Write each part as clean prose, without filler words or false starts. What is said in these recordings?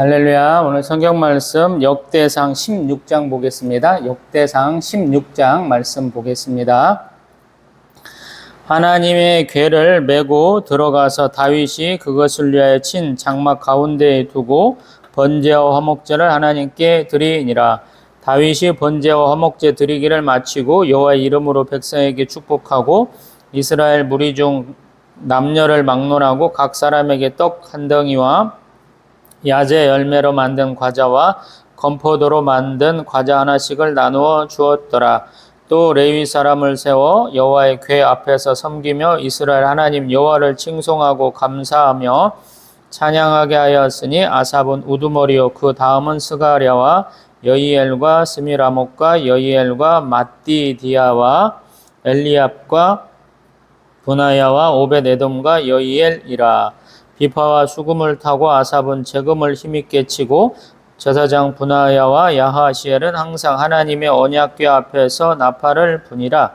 할렐루야. 오늘 성경 말씀 역대상 16장 보겠습니다. 역대상 16장 말씀 보겠습니다. 하나님의 궤를 메고 들어가서 다윗이 그것을 위하여 친 장막 가운데에 두고 번제와 화목제를 하나님께 드리니라. 다윗이 번제와 화목제 드리기를 마치고 여호와의 이름으로 백성에게 축복하고 이스라엘 무리 중 남녀를 막론하고 각 사람에게 떡 한 덩이와 야제 열매로 만든 과자와 건포도로 만든 과자 하나씩을 나누어 주었더라. 또 레위 사람을 세워 여호와의 궤 앞에서 섬기며 이스라엘 하나님 여호와를 칭송하고 감사하며 찬양하게 하였으니 아삽은 우두머리요 그 다음은 스가랴와 여이엘과 스미라목과 여이엘과 마띠디아와 엘리압과 분하야와 오벳에돔과 여이엘이라. 비파와 수금을 타고 아삽은 재금을 힘있게 치고 제사장 분하야와 야하시엘은 항상 하나님의 언약궤 앞에서 나팔을 부니라.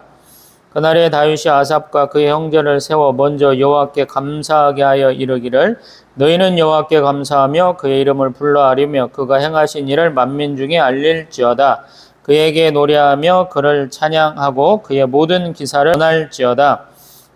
그날에 다윗이 아삽과 그의 형제를 세워 먼저 여호와께 감사하게 하여 이르기를 너희는 여호와께 감사하며 그의 이름을 불러하리며 그가 행하신 일을 만민 중에 알릴지어다. 그에게 노래하며 그를 찬양하고 그의 모든 기사를 전할지어다.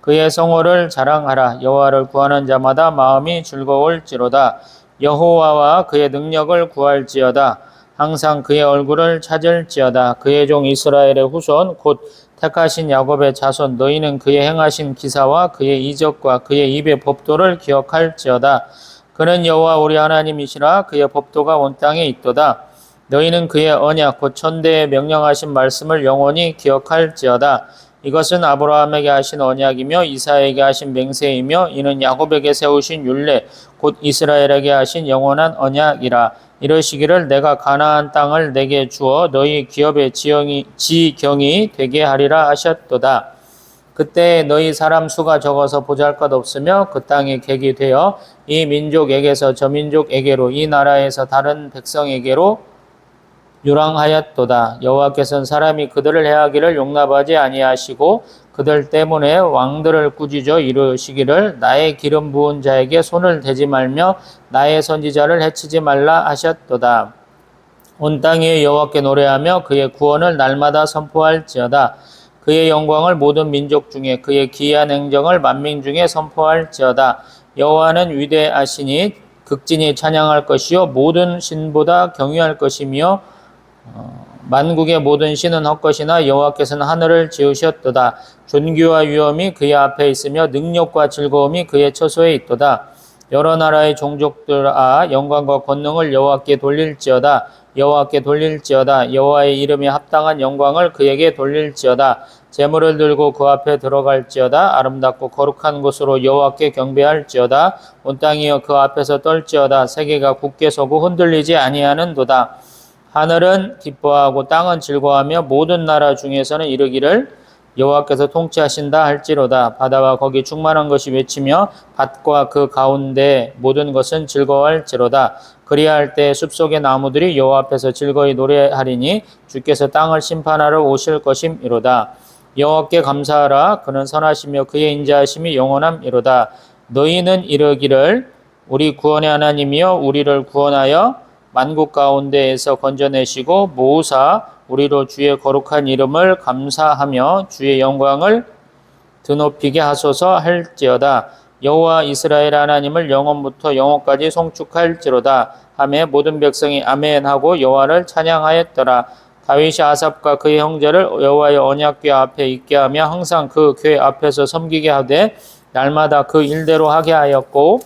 그의 성호를 자랑하라. 여호와를 구하는 자마다 마음이 즐거울지로다. 여호와와 그의 능력을 구할지어다. 항상 그의 얼굴을 찾을지어다. 그의 종 이스라엘의 후손 곧 택하신 야곱의 자손 너희는 그의 행하신 기사와 그의 이적과 그의 입의 법도를 기억할지어다. 그는 여호와 우리 하나님이시라. 그의 법도가 온 땅에 있도다. 너희는 그의 언약 곧 천대에 명령하신 말씀을 영원히 기억할지어다. 이것은 아브라함에게 하신 언약이며 이삭에게 하신 맹세이며 이는 야곱에게 세우신 율례 곧 이스라엘에게 하신 영원한 언약이라. 이러시기를 내가 가나안 땅을 내게 주어 너희 기업의 지경이 되게 하리라 하셨도다. 그때 너희 사람 수가 적어서 보잘것없으며 그 땅이 객이 되어 이 민족에게서 저 민족에게로 이 나라에서 다른 백성에게로 유랑하였도다. 여호와께서는 사람이 그들을 해하기를 용납하지 아니하시고 그들 때문에 왕들을 꾸짖어 이르시기를 나의 기름 부은 자에게 손을 대지 말며 나의 선지자를 해치지 말라 하셨도다. 온 땅에 여호와께 노래하며 그의 구원을 날마다 선포할지어다. 그의 영광을 모든 민족 중에 그의 기이한 행정을 만민 중에 선포할지어다. 여호와는 위대하시니 극진히 찬양할 것이요 모든 신보다 경유할 것이며 만국의 모든 신은 헛것이나 여호와께서는 하늘을 지으셨도다. 존귀와 위엄이 그의 앞에 있으며 능력과 즐거움이 그의 처소에 있도다. 여러 나라의 종족들아 영광과 권능을 여호와께 돌릴지어다. 여호와께 돌릴지어다. 여호와의 이름에 합당한 영광을 그에게 돌릴지어다. 제물을 들고 그 앞에 들어갈지어다. 아름답고 거룩한 곳으로 여호와께 경배할지어다. 온 땅이여 그 앞에서 떨지어다. 세계가 굳게 서고 흔들리지 아니하는도다. 하늘은 기뻐하고 땅은 즐거워하며 모든 나라 중에서는 이르기를 여호와께서 통치하신다 할지로다. 바다와 거기 충만한 것이 외치며 밭과 그 가운데 모든 것은 즐거워할지로다. 그리할 때 숲속의 나무들이 여호와 앞에서 즐거이 노래하리니 주께서 땅을 심판하러 오실 것임이로다. 여호와께 감사하라. 그는 선하시며 그의 인자하심이 영원함이로다. 너희는 이르기를 우리 구원의 하나님이여 우리를 구원하여 만국 가운데에서 건져내시고 모으사 우리로 주의 거룩한 이름을 감사하며 주의 영광을 드높이게 하소서 할지어다. 여호와 이스라엘 하나님을 영원부터 영원까지 송축할지로다 하매 모든 백성이 아멘하고 여호와를 찬양하였더라. 다윗이 아삽과 그의 형제를 여호와의 언약궤 앞에 있게 하며 항상 그 궤 앞에서 섬기게 하되 날마다 그 일대로 하게 하였고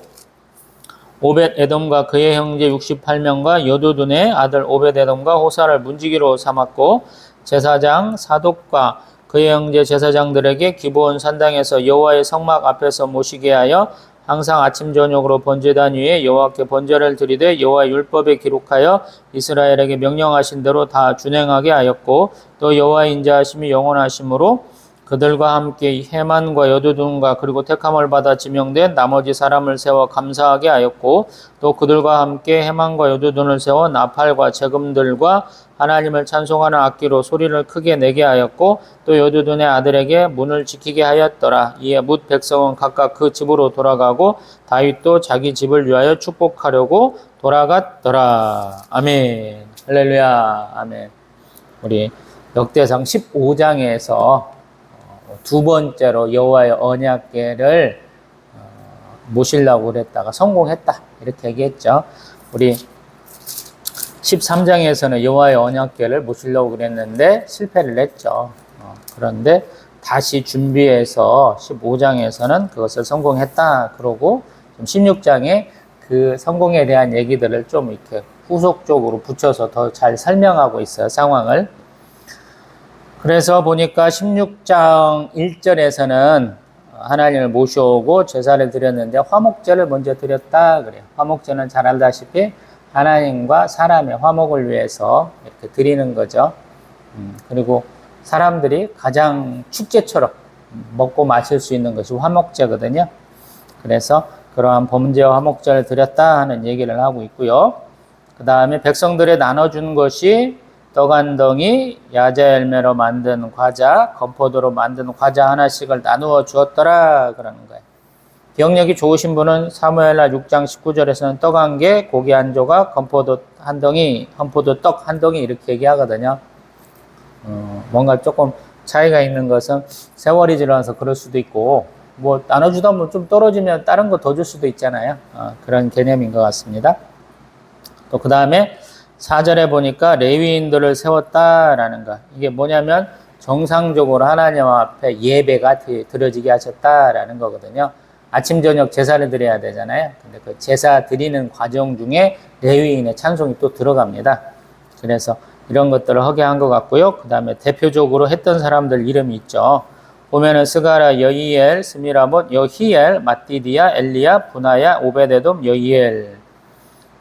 오벳에돔과 그의 형제 68명과 여두둔의 아들 오벳에돔과 호사를 문지기로 삼았고 제사장 사독과 그의 형제 제사장들에게 기브온 산당에서 여호와의 성막 앞에서 모시게 하여 항상 아침 저녁으로 번제단 위에 여호와께 번제를 드리되 여호와의 율법에 기록하여 이스라엘에게 명령하신 대로 다 준행하게 하였고 또 여호와의 인자하심이 영원하심으로 그들과 함께 해만과 여두둔과 그리고 택함을 받아 지명된 나머지 사람을 세워 감사하게 하였고 또 그들과 함께 해만과 여두둔을 세워 나팔과 재금들과 하나님을 찬송하는 악기로 소리를 크게 내게 하였고 또 여두둔의 아들에게 문을 지키게 하였더라. 이에 뭇 백성은 각각 그 집으로 돌아가고 다윗도 자기 집을 위하여 축복하려고 돌아갔더라. 아멘. 할렐루야. 아멘. 우리 역대상 15장에서 두 번째로 여호와의 언약궤를 모시려고 그랬다가 성공했다 이렇게 얘기했죠. 우리 13장에서는 여호와의 언약궤를 모시려고 그랬는데 실패를 했죠. 그런데 다시 준비해서 15장에서는 그것을 성공했다 그러고 16장에 그 성공에 대한 얘기들을 좀 이렇게 후속적으로 붙여서 더 잘 설명하고 있어요, 상황을. 그래서 보니까 16장 1절에서는 하나님을 모셔오고 제사를 드렸는데 화목제를 먼저 드렸다 그래요. 화목제는 잘 알다시피 하나님과 사람의 화목을 위해서 이렇게 드리는 거죠. 그리고 사람들이 가장 축제처럼 먹고 마실 수 있는 것이 화목제거든요. 그래서 그러한 범죄와 화목제를 드렸다 하는 얘기를 하고 있고요. 그 다음에 백성들에 나눠준 것이 떡 한 덩이, 야자 열매로 만든 과자, 건포도로 만든 과자 하나씩을 나누어 주었더라 그러는 거예요. 기억력이 좋으신 분은 사무엘하 6장 19절에서는 떡 한 개, 고기 한 조각, 건포도 한 덩이, 건포도 떡 한 덩이 이렇게 얘기하거든요. 뭔가 조금 차이가 있는 것은 세월이 지나서 그럴 수도 있고 뭐 나눠주다 보면 좀 떨어지면 다른 거 더 줄 수도 있잖아요. 그런 개념인 것 같습니다. 또 그 다음에 4절에 보니까 레위인들을 세웠다라는 거. 이게 뭐냐면 정상적으로 하나님 앞에 예배가 드려지게 하셨다라는 거거든요. 아침 저녁 제사를 드려야 되잖아요. 근데 그 제사 드리는 과정 중에 레위인의 찬송이 또 들어갑니다. 그래서 이런 것들을 하게 한 것 같고요. 그 다음에 대표적으로 했던 사람들 이름이 있죠. 보면은 스가랴, 여이엘, 스미라못, 여히엘, 마띠디아, 엘리야, 부나야, 오베데돔, 여이엘.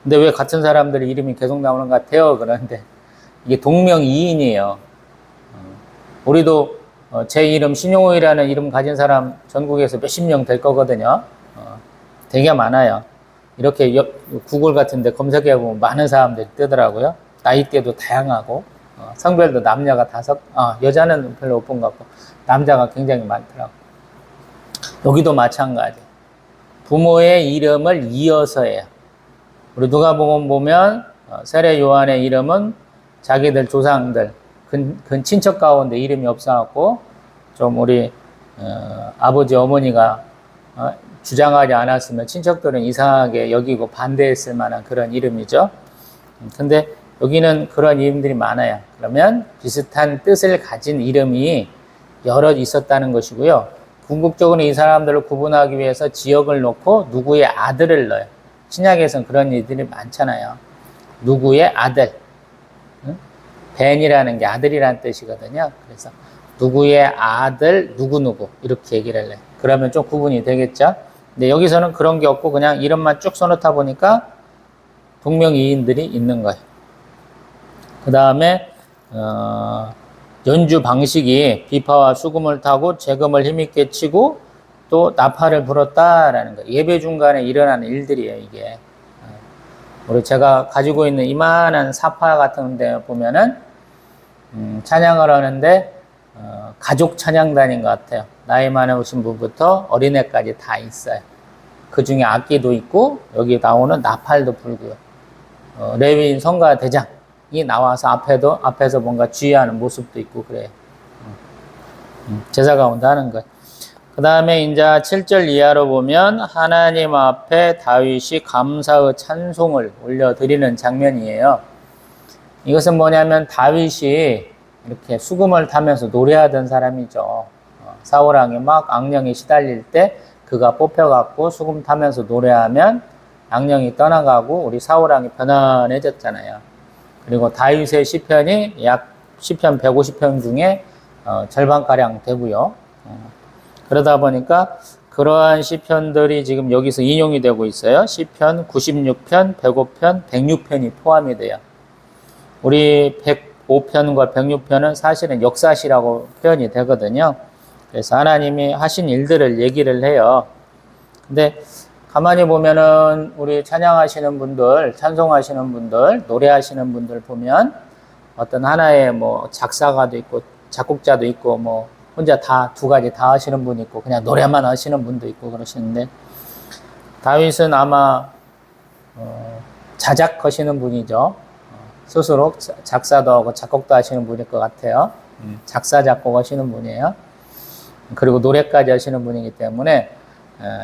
근데 왜 같은 사람들의 이름이 계속 나오는 것 같아요? 그런데 이게 동명이인이에요. 우리도 제 이름 신용호이라는 이름 가진 사람 전국에서 몇십 명 될 거거든요. 되게 많아요. 이렇게 구글 같은 데 검색해보면 많은 사람들이 뜨더라고요. 나이대도 다양하고 성별도 남녀가 여자는 별로 못 본 것 같고 남자가 굉장히 많더라고요. 여기도 마찬가지. 부모의 이름을 이어서 해요. 우리 누가복음 보면 세례 요한의 이름은 자기들 조상들 근 친척 가운데 이름이 없어갖고 좀 우리 아버지 어머니가 주장하지 않았으면 친척들은 이상하게 여기고 반대했을 만한 그런 이름이죠. 근데 여기는 그런 이름들이 많아요. 그러면 비슷한 뜻을 가진 이름이 여러 있었다는 것이고요. 궁극적으로 이 사람들을 구분하기 위해서 지역을 놓고 누구의 아들을 넣어요. 신약에서는 그런 일들이 많잖아요. 누구의 아들. 벤이라는 게 아들이라는 뜻이거든요. 그래서 누구의 아들 누구누구 이렇게 얘기를 해요. 그러면 좀 구분이 되겠죠. 근데 여기서는 그런 게 없고 그냥 이름만 쭉 써놓다 보니까 동명이인들이 있는 거예요. 그 다음에 연주 방식이 비파와 수금을 타고 재금을 힘있게 치고 또 나팔을 불었다라는 거예요. 예배 중간에 일어나는 일들이에요, 이게. 우리 제가 가지고 있는 이만한 사파 같은 데 보면은 찬양을 하는데 가족 찬양단인 것 같아요. 나이 많으신 분부터 어린애까지 다 있어요. 그 중에 악기도 있고 여기 나오는 나팔도 불고요. 레위인 성가 대장이 나와서 앞에서 뭔가 지휘하는 모습도 있고 그래요. 제사 가운데 하는 거예요. 그 다음에 이제 7절 이하로 보면 하나님 앞에 다윗이 감사의 찬송을 올려드리는 장면이에요. 이것은 뭐냐면 다윗이 이렇게 수금을 타면서 노래하던 사람이죠. 사울왕이 막 악령에 시달릴 때 그가 뽑혀갖고 수금 타면서 노래하면 악령이 떠나가고 우리 사울왕이 편안해졌잖아요. 그리고 다윗의 시편이 약 시편 150편 중에 절반가량 되고요. 그러다 보니까 그러한 시편들이 지금 여기서 인용이 되고 있어요. 시편 96편, 105편, 106편이 포함이 돼요. 우리 105편과 106편은 사실은 역사시라고 표현이 되거든요. 그래서 하나님이 하신 일들을 얘기를 해요. 근데 가만히 보면은 우리 찬양하시는 분들, 찬송하시는 분들, 노래하시는 분들 보면 어떤 하나의 뭐 작사가도 있고 작곡자도 있고 뭐 혼자 다 두 가지 다 하시는 분이 있고 그냥 노래만 하시는 분도 있고 그러시는데 다윗은 아마 자작하시는 분이죠. 스스로 작사도 하고 작곡도 하시는 분일 것 같아요. 작사 작곡 하시는 분이에요. 그리고 노래까지 하시는 분이기 때문에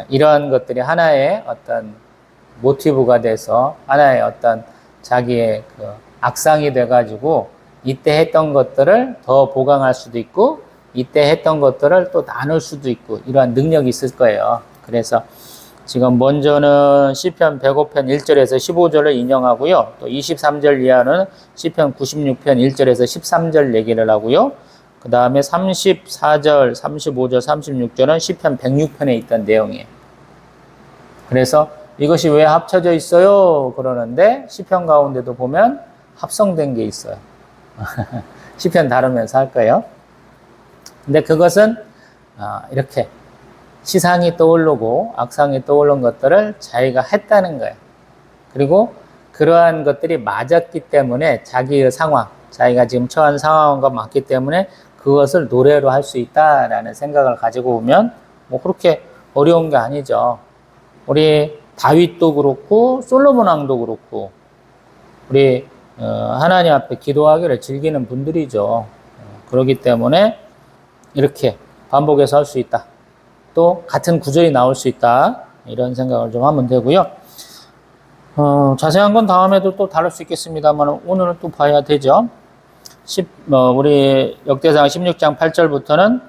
이러한 것들이 하나의 어떤 모티브가 돼서 하나의 어떤 자기의 그 악상이 돼가지고 이때 했던 것들을 더 보강할 수도 있고 이때 했던 것들을 또 나눌 수도 있고 이러한 능력이 있을 거예요. 그래서 지금 먼저는 시편 105편 1절에서 15절을 인용하고요. 또 23절 이하는 시편 96편 1절에서 13절 얘기를 하고요. 그 다음에 34절, 35절, 36절은 시편 106편에 있던 내용이에요. 그래서 이것이 왜 합쳐져 있어요? 그러는데 시편 가운데도 보면 합성된 게 있어요. 시편 다루면서 할 거예요. 근데 그것은 이렇게 시상이 떠오르고 악상이 떠오른 것들을 자기가 했다는 거예요. 그리고 그러한 것들이 맞았기 때문에 자기의 상황, 자기가 지금 처한 상황과 맞기 때문에 그것을 노래로 할 수 있다라는 생각을 가지고 오면 뭐 그렇게 어려운 게 아니죠. 우리 다윗도 그렇고 솔로몬 왕도 그렇고 우리 하나님 앞에 기도하기를 즐기는 분들이죠. 그렇기 때문에 이렇게 반복해서 할 수 있다. 또 같은 구절이 나올 수 있다. 이런 생각을 좀 하면 되고요. 자세한 건 다음에도 또 다룰 수 있겠습니다만 오늘은 또 봐야 되죠. 우리 역대상 16장 8절부터는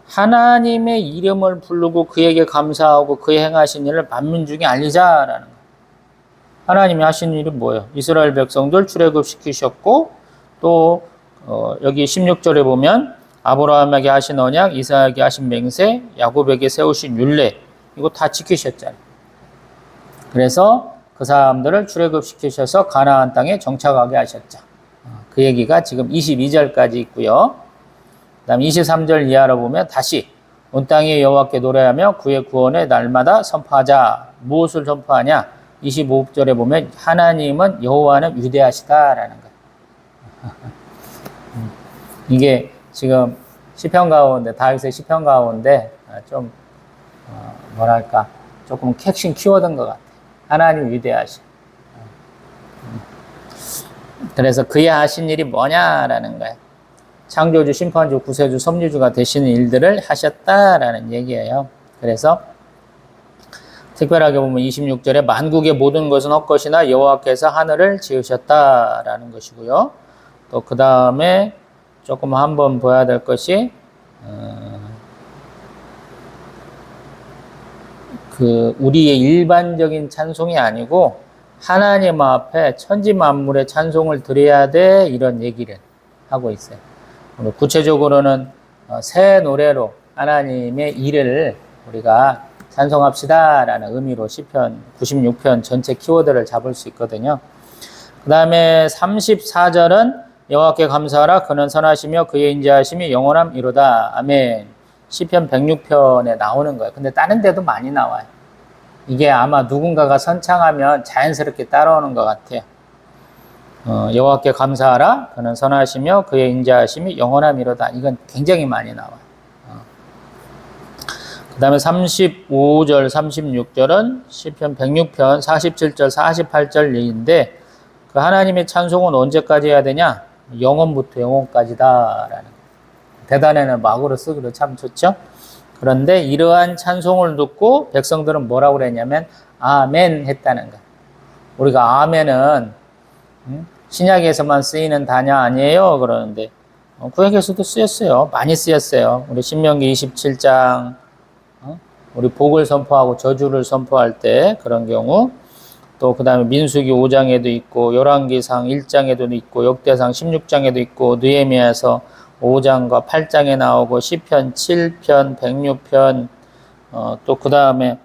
하나님의 이름을 부르고 그에게 감사하고 그의 행하신 일을 만민 중에 알리자라는 거예요. 하나님이 하신 일이 뭐예요? 이스라엘 백성들 출애굽시키셨고 또 여기 16절에 보면 아브라함에게 하신 언약, 이삭에게 하신 맹세, 야곱에게 세우신 율례 이거 다 지키셨잖아요. 그래서 그 사람들을 출애굽시키셔서 가나안 땅에 정착하게 하셨죠. 그 얘기가 지금 22절까지 있고요. 그 다음 23절 이하로 보면 다시 온 땅에 여호와께 노래하며 그의 구원을 날마다 선포하자. 무엇을 선포하냐? 25절에 보면 하나님은 여호와는 위대하시다라는 거예요. 이게 지금 시편 가운데 다윗의 시편 가운데 좀 뭐랄까 조금 핵심 키워드인 것 같아요. 하나님 위대하시. 그래서 그의 하신 일이 뭐냐라는 거예요. 창조주, 심판주, 구세주, 섭리주가 되시는 일들을 하셨다라는 얘기예요. 그래서 특별하게 보면 26절에 만국의 모든 것은 헛것이나 여호와께서 하늘을 지으셨다라는 것이고요. 또 그 다음에 조금 한번 봐야 될 것이 그 우리의 일반적인 찬송이 아니고 하나님 앞에 천지 만물의 찬송을 드려야 돼 이런 얘기를 하고 있어요. 구체적으로는 새 노래로 하나님의 일을 우리가 찬송합시다라는 의미로 시편 96편 전체 키워드를 잡을 수 있거든요. 그 다음에 34절은 여호와께 감사하라 그는 선하시며 그의 인자하심이 영원함이로다. 아멘. 시편 106편에 나오는 거예요. 근데 다른 데도 많이 나와요. 이게 아마 누군가가 선창하면 자연스럽게 따라오는 것 같아요. 여호와께 감사하라 그는 선하시며 그의 인자하심이 영원함이로다. 이건 굉장히 많이 나와요. 그 다음에 35절 36절은 시편 106편 47절 48절 얘기인데 그 하나님의 찬송은 언제까지 해야 되냐? 영원부터 영원까지다라는 거예요. 대단에는 막으로 쓰기로 참 좋죠. 그런데 이러한 찬송을 듣고 백성들은 뭐라고 그랬냐면 아멘 했다는 거예요. 우리가 아멘은 신약에서만 쓰이는 단어 아니에요 그러는데 구약에서도 쓰였어요. 많이 쓰였어요. 우리 신명기 27장 우리 복을 선포하고 저주를 선포할 때 그런 경우 또 그 다음에 민수기 5장에도 있고 열왕기상 1장에도 있고 역대상 16장에도 있고 느헤미야서 5장과 8장에 나오고 시편 7편 106편 또 그 다음에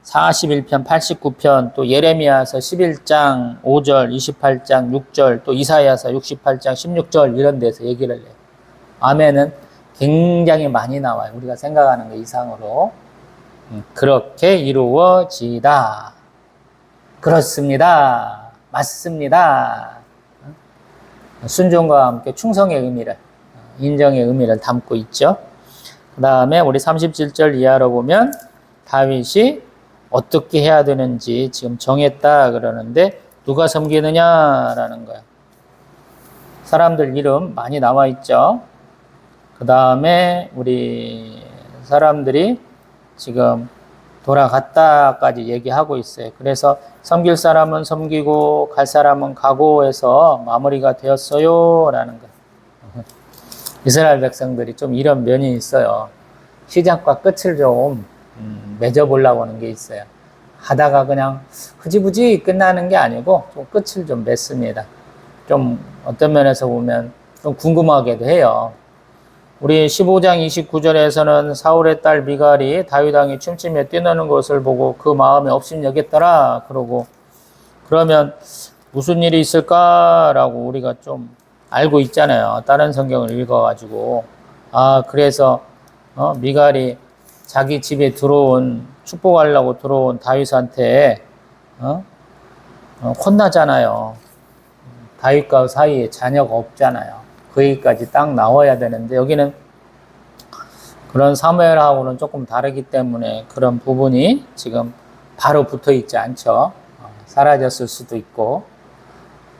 41편 89편 또 예레미야서 11장 5절 28장 6절 또 이사야서 68장 16절 이런 데서 얘기를 해요. 아멘은 굉장히 많이 나와요. 우리가 생각하는 것 이상으로. 그렇게 이루어지다. 그렇습니다. 맞습니다. 순종과 함께 충성의 의미를, 인정의 의미를 담고 있죠. 그 다음에 우리 37절 이하로 보면 다윗이 어떻게 해야 되는지 지금 정했다 그러는데 누가 섬기느냐라는 거예요. 사람들 이름 많이 나와 있죠. 그 다음에 우리 사람들이 지금 돌아갔다까지 얘기하고 있어요. 그래서 섬길 사람은 섬기고 갈 사람은 가고 해서 마무리가 되었어요 라는 거예요. 이스라엘 백성들이 좀 이런 면이 있어요. 시작과 끝을 좀 맺어보려고 하는 게 있어요. 하다가 그냥 흐지부지 끝나는 게 아니고 좀 끝을 좀 맺습니다. 좀 어떤 면에서 보면 좀 궁금하기도 해요. 우리 15장 29절에서는 사울의 딸 미갈이 다윗 왕이 춤추며 뛰노는 것을 보고 그 마음에 업신여겼더라 그러고, 그러면 무슨 일이 있을까라고 우리가 좀 알고 있잖아요. 다른 성경을 읽어가지고. 그래서 미갈이 자기 집에 축복하려고 들어온 다윗한테 혼나잖아요. 다윗과 사이에 자녀가 없잖아요. 그 얘기까지 딱 나와야 되는데 여기는 그런 사무엘하고는 조금 다르기 때문에 그런 부분이 지금 바로 붙어 있지 않죠. 사라졌을 수도 있고,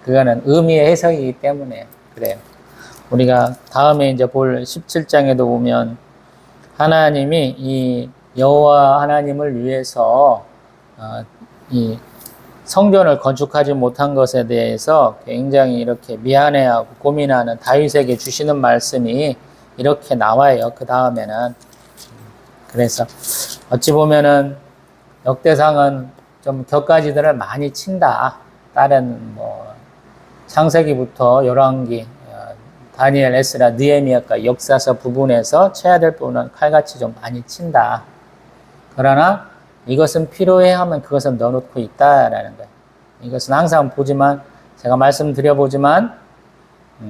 그거는 의미의 해석이기 때문에 그래요. 우리가 다음에 이제 볼 17장에도 보면 하나님이 이 여호와 하나님을 위해서 이 성전을 건축하지 못한 것에 대해서 굉장히 이렇게 미안해하고 고민하는 다윗에게 주시는 말씀이 이렇게 나와요. 그 다음에는. 그래서 어찌 보면은 역대상은 좀 격가지들을 많이 친다. 다른 창세기부터 열왕기, 다니엘, 에스라, 느헤미야가 역사서 부분에서 쳐야 될 부분은 칼같이 좀 많이 친다. 그러나 이것은 필요해 하면 그것은 넣어놓고 있다라는 거예요. 이것은 항상 보지만, 제가 말씀드려보지만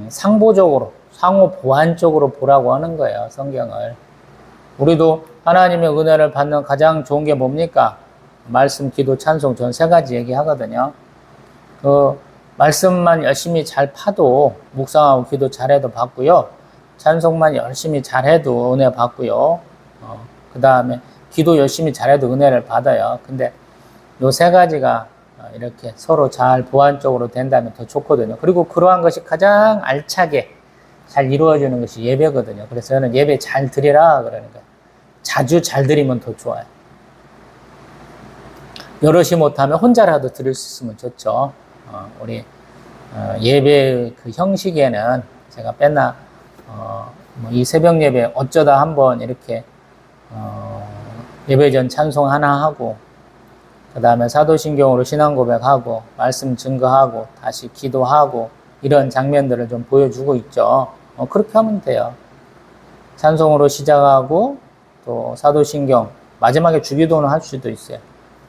상보적으로, 상호 보완적으로 보라고 하는 거예요. 성경을. 우리도 하나님의 은혜를 받는 가장 좋은 게 뭡니까? 말씀, 기도, 찬송, 전 세 가지 얘기하거든요. 그 말씀만 열심히 잘 파도 묵상하고 기도 잘해도 받고요. 찬송만 열심히 잘해도 은혜 받고요. 그 다음에 기도 열심히 잘해도 은혜를 받아요. 근데 요 세 가지가 이렇게 서로 잘 보완적으로 된다면 더 좋거든요. 그리고 그러한 것이 가장 알차게 잘 이루어지는 것이 예배거든요. 그래서 저는 예배 잘 드리라 그러는 거예요. 자주 잘 드리면 더 좋아요. 여럿이 못하면 혼자라도 드릴 수 있으면 좋죠. 우리 예배 그 형식에는 제가 맨날 이 새벽 예배 어쩌다 한번 이렇게 예배 전 찬송 하나 하고, 그 다음에 사도신경으로 신앙 고백하고 말씀 증거하고 다시 기도하고 이런 장면들을 좀 보여주고 있죠. 그렇게 하면 돼요. 찬송으로 시작하고 또 사도신경 마지막에 주기도는 할 수도 있어요.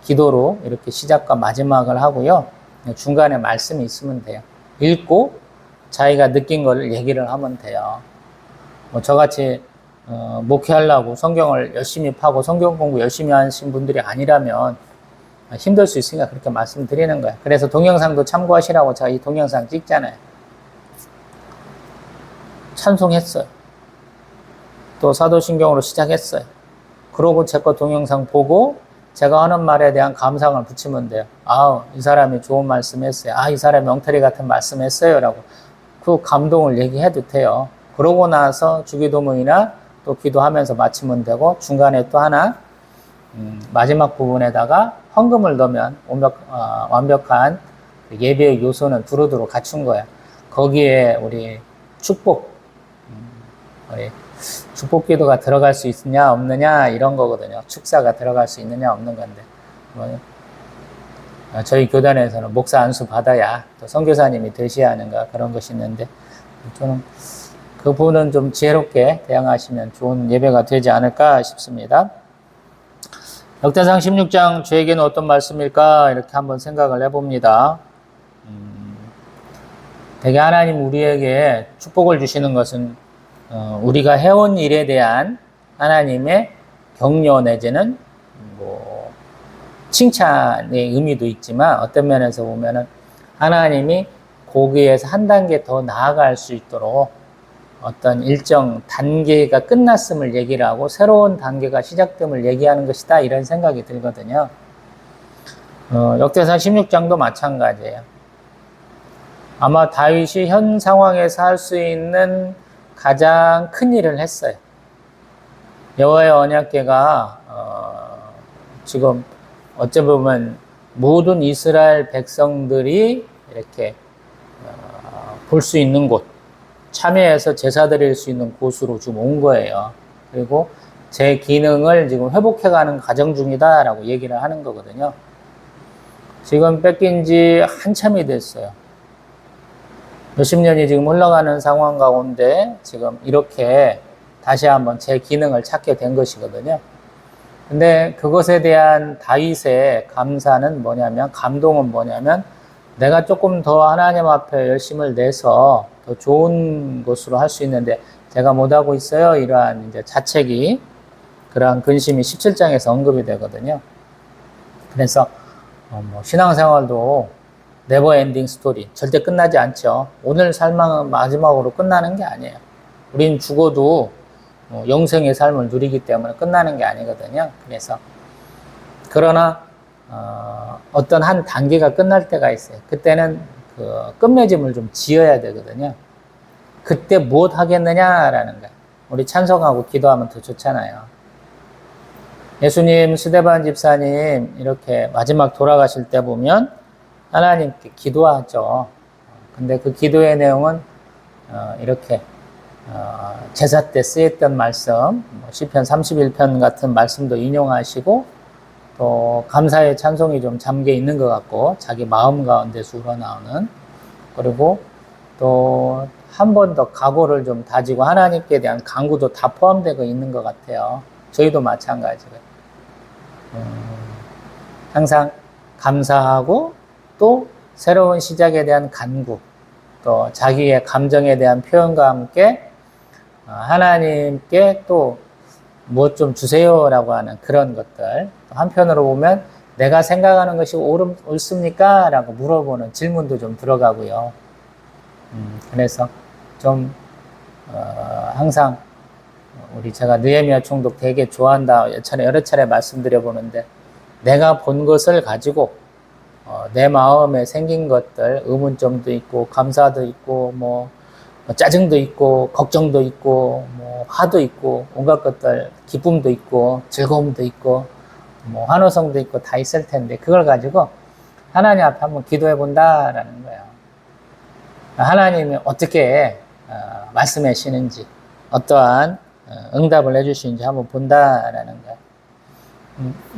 기도로 이렇게 시작과 마지막을 하고요. 중간에 말씀이 있으면 돼요. 읽고 자기가 느낀 걸 얘기를 하면 돼요. 저같이 목회하려고 성경을 열심히 파고 성경 공부 열심히 하신 분들이 아니라면 힘들 수 있으니까 그렇게 말씀드리는 거예요. 그래서 동영상도 참고하시라고 제가 이 동영상 찍잖아요. 찬송했어요. 또 사도신경으로 시작했어요. 그러고 제 거 동영상 보고 제가 하는 말에 대한 감상을 붙이면 돼요. 이 사람이 좋은 말씀 했어요. 이 사람이 엉터리 같은 말씀 했어요. 라고 그 감동을 얘기해도 돼요. 그러고 나서 주기도문이나 또 기도하면서 마치면 되고, 중간에 또 하나 마지막 부분에다가 헌금을 넣으면 완벽한 예배의 요소는 두루두루 갖춘 거예요. 거기에 우리 축복, 우리 축복 기도가 들어갈 수 있느냐 없느냐 이런 거거든요. 축사가 들어갈 수 있느냐 없는 건데, 저희 교단에서는 목사 안수 받아야 또 선교사님이 되셔야 하는가 그런 것이 있는데, 저는 그 부분은 좀 지혜롭게 대응하시면 좋은 예배가 되지 않을까 싶습니다. 역대상 16장 저에게는 어떤 말씀일까 이렇게 한번 생각을 해봅니다. 되게 하나님 우리에게 축복을 주시는 것은 우리가 해온 일에 대한 하나님의 격려 내지는 뭐 칭찬의 의미도 있지만 어떤 면에서 보면은 하나님이 거기에서 한 단계 더 나아갈 수 있도록 어떤 일정 단계가 끝났음을 얘기를 하고 새로운 단계가 시작됨을 얘기하는 것이다, 이런 생각이 들거든요. 역대상 16장도 마찬가지예요. 아마 다윗이 현 상황에서 할 수 있는 가장 큰 일을 했어요. 여호와의 언약궤가 지금 어찌 보면 모든 이스라엘 백성들이 이렇게 볼 수 있는 곳, 참여해서 제사 드릴 수 있는 곳으로 지금 온 거예요. 그리고 제 기능을 지금 회복해가는 과정 중이다라고 얘기를 하는 거거든요. 지금 뺏긴 지 한참이 됐어요. 몇십 년이 지금 흘러가는 상황 가운데 지금 이렇게 다시 한번 제 기능을 찾게 된 것이거든요. 근데 그것에 대한 다윗의 감사는 뭐냐면, 감동은 뭐냐면, 내가 조금 더 하나님 앞에 열심을 내서 더 좋은 것으로 할 수 있는데 제가 못하고 있어요. 이러한 이제 자책이, 그러한 근심이 17장에서 언급이 되거든요. 그래서 뭐 신앙생활도 네버 엔딩 스토리, 절대 끝나지 않죠. 오늘 삶은 마지막으로 끝나는 게 아니에요. 우린 죽어도 영생의 삶을 누리기 때문에 끝나는 게 아니거든요. 그래서 그러나 어떤 한 단계가 끝날 때가 있어요. 그때는 그 끝맺음을 좀 지어야 되거든요. 그때 무엇 하겠느냐라는 거예요. 우리 찬송하고 기도하면 더 좋잖아요. 예수님, 스데반 집사님 이렇게 마지막 돌아가실 때 보면 하나님께 기도하죠. 근데 그 기도의 내용은 이렇게 제사 때 쓰였던 말씀, 시편 31편 같은 말씀도 인용하시고, 또 감사의 찬송이 좀 잠겨 있는 것 같고, 자기 마음 가운데서 우러나오는, 그리고 또 한 번 더 각오를 좀 다지고 하나님께 대한 간구도 다 포함되어 있는 것 같아요. 저희도 마찬가지고요. 항상 감사하고 또 새로운 시작에 대한 간구, 또 자기의 감정에 대한 표현과 함께 하나님께 또 무엇 좀 주세요라고 하는 그런 것들, 한편으로 보면 내가 생각하는 것이 옳습니까? 라고 물어보는 질문도 좀 들어가고요. 그래서 좀 항상 제가 느헤미야 총독 되게 좋아한다 여러 차례 말씀드려 보는데, 내가 본 것을 가지고 내 마음에 생긴 것들, 의문점도 있고 감사도 있고 뭐 짜증도 있고 걱정도 있고 뭐 화도 있고 온갖 것들, 기쁨도 있고 즐거움도 있고 뭐 환호성도 있고 다 있을 텐데, 그걸 가지고 하나님 앞에 한번 기도해 본다라는 거예요. 하나님이 어떻게 말씀하시는지, 어떠한 응답을 해주시는지 한번 본다라는 거예요.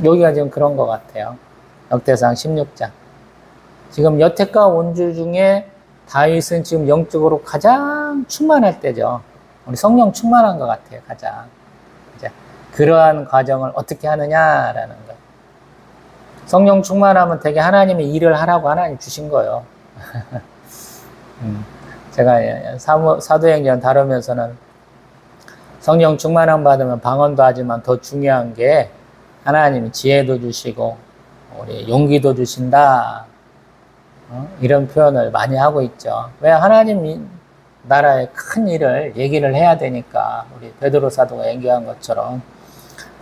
여기가 지금 그런 것 같아요. 역대상 16장. 지금 여태까 온주 중에 다윗은 지금 영적으로 가장 충만할 때죠. 우리 성령 충만한 것 같아요, 가장. 이제 그러한 과정을 어떻게 하느냐라는 거예요. 성령 충만하면 되게 하나님의 일을 하라고 하나님 주신 거예요. 제가 사도행전 다루면서는 성령 충만함 받으면 방언도 하지만 더 중요한 게 하나님이 지혜도 주시고 우리 용기도 주신다, 이런 표현을 많이 하고 있죠. 왜? 하나님 나라의 큰 일을 얘기를 해야 되니까. 우리 베드로 사도가 얘기한 것처럼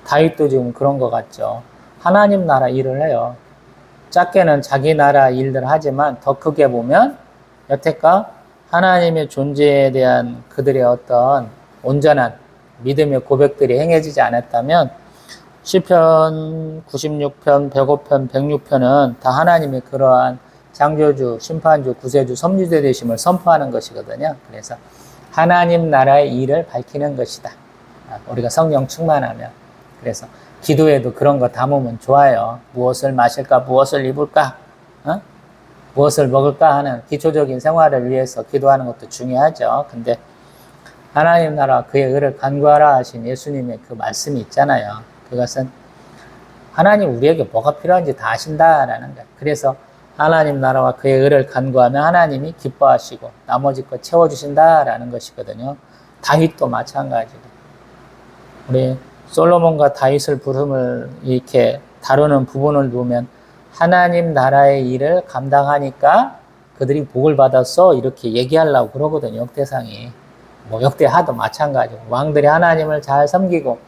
다윗도 지금 그런 것 같죠. 하나님 나라 일을 해요. 작게는 자기 나라 일들 하지만 더 크게 보면 여태껏 하나님의 존재에 대한 그들의 어떤 온전한 믿음의 고백들이 행해지지 않았다면 시편 96편, 105편, 106편은 다 하나님의 그러한 창조주, 심판주, 구세주, 섭리대 되심을 선포하는 것이거든요. 그래서 하나님 나라의 일을 밝히는 것이다, 우리가 성령 충만하면. 그래서 기도에도 그런 거 담으면 좋아요. 무엇을 마실까, 무엇을 입을까, 무엇을 먹을까 하는 기초적인 생활을 위해서 기도하는 것도 중요하죠. 근데 하나님 나라 그의 의를 간구하라 하신 예수님의 그 말씀이 있잖아요. 그것은 하나님 우리에게 뭐가 필요한지 다 아신다라는 거예요. 그래서 하나님 나라와 그의 의를 간구하면 하나님이 기뻐하시고 나머지 것 채워주신다라는 것이거든요. 다윗도 마찬가지고. 우리 솔로몬과 다윗을 부름을 이렇게 다루는 부분을 보면 하나님 나라의 일을 감당하니까 그들이 복을 받았어 이렇게 얘기하려고 그러거든요. 역대상이. 뭐 역대하도 마찬가지고 왕들이 하나님을 잘 섬기고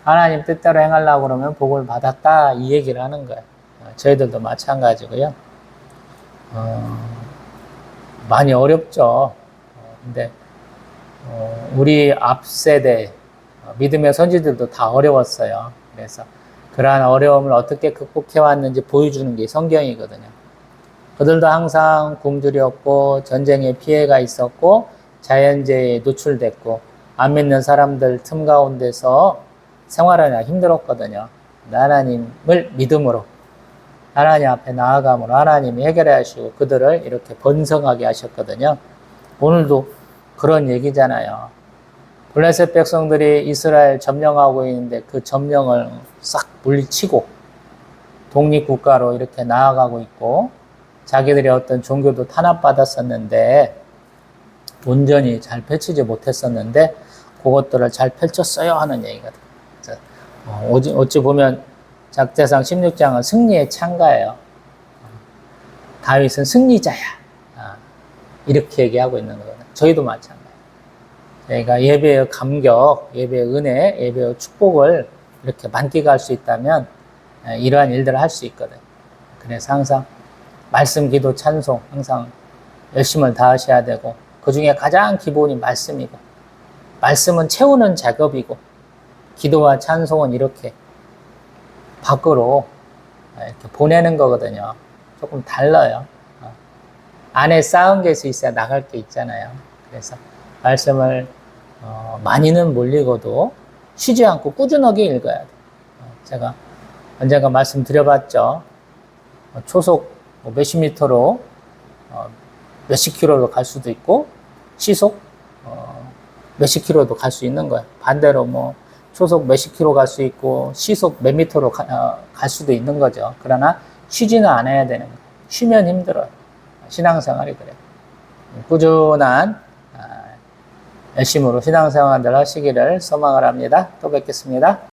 하나님 뜻대로 행하려고 그러면 복을 받았다 이 얘기를 하는 거예요. 저희들도 마찬가지고요. 많이 어렵죠. 근데 우리 앞 세대 믿음의 선지들도 다 어려웠어요. 그래서 그러한 어려움을 어떻게 극복해 왔는지 보여주는 게 성경이거든요. 그들도 항상 굶주렸고 전쟁에 피해가 있었고 자연재해에 노출됐고 안 믿는 사람들 틈 가운데서 생활하기가 힘들었거든요. 하나님을 믿음으로 하나님 앞에 나아감으로 하나님이 해결해 하시고 그들을 이렇게 번성하게 하셨거든요. 오늘도 그런 얘기잖아요. 블레셋 백성들이 이스라엘 점령하고 있는데 그 점령을 싹 물리치고 독립국가로 이렇게 나아가고 있고 자기들의 어떤 종교도 탄압받았었는데 온전히 잘 펼치지 못했었는데 그것들을 잘 펼쳤어요 하는 얘기거든요. 어찌 보면 작대상 16장은 승리의 창가예요. 다윗은 승리자야. 이렇게 얘기하고 있는 거거든요. 저희도 마찬가지예요. 저희가 예배의 감격, 예배의 은혜, 예배의 축복을 이렇게 만끽할 수 있다면 이러한 일들을 할 수 있거든요. 그래서 항상 말씀, 기도, 찬송 항상 열심을 다하셔야 되고 그 중에 가장 기본이 말씀이고 말씀은 채우는 작업이고 기도와 찬송은 이렇게 밖으로 이렇게 보내는 거거든요. 조금 달라요. 안에 쌓은 게 있어야 나갈 게 있잖아요. 그래서 말씀을 많이는 몰리고도 쉬지 않고 꾸준하게 읽어야 돼요. 제가 언젠가 말씀드려봤죠. 초속 몇십 미터로 몇십 킬로로 갈 수도 있고 시속 몇십 킬로도 갈 수 있는 거예요. 반대로 뭐 초속 몇십 킬로 갈 수 있고 시속 몇 미터로 갈 수도 있는 거죠. 그러나 쉬지는 않아야 되는 거예요. 쉬면 힘들어요. 신앙생활이 그래요. 꾸준한 열심으로 신앙생활을 하시기를 소망을 합니다. 또 뵙겠습니다.